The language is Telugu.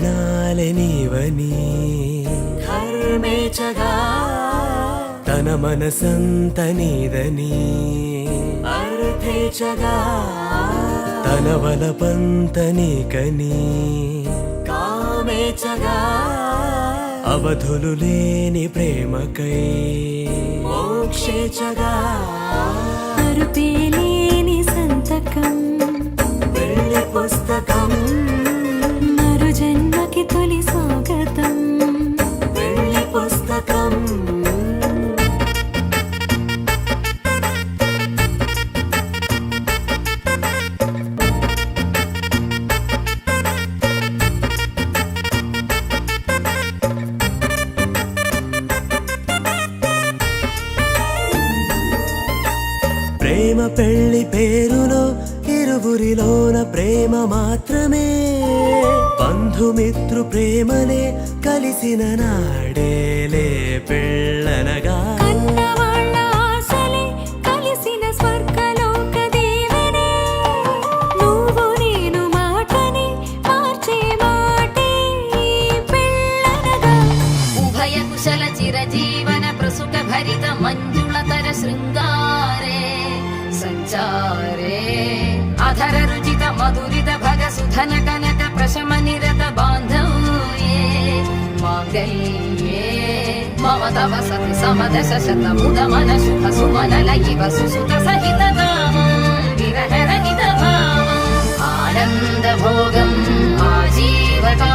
ప్రాణాలే నీవని ధర్మేచగా తన మనసంత నీదని అర్థేచగా తన వలపంత నీకని కామేచగా అవధులు లేని ప్రేమకై మోక్షేచగా అరుపేలేని సంతకం వెళ్ళి పుస్తకం మరు జన్మకి తొలి స్వాగతం వెళ్ళి పుస్తకం ప్రేమ పెళ్లి పేరులో ఇరువురిలోన ప్రేమ మాత్రమే బంధుమిత్రు ప్రేమలే కలిసిన నాడేలే పెళ్ళనగా కన్నవాళ్ళ ఆశలే కలిసిన స్వర్గలోక దేవనే నువ్వు నేను మాటని మార్చే మాటే పెళ్ళనగా ఉభయ కుశల చిరజీవన ప్రసుక భరిత మంజుళతర శృంగారే సంచారే అధర రుచిత మధురిత భగ సుధన కనక ప్రశమ నిరత బాంధవ్యే మాంగళ్యే మమ తవ సతి సమదశ శత ముద మన శుభ సుమన లయివ సుసుత సహిత విరహ రహిత భావం ఆనంద భోగం ఆజీవకా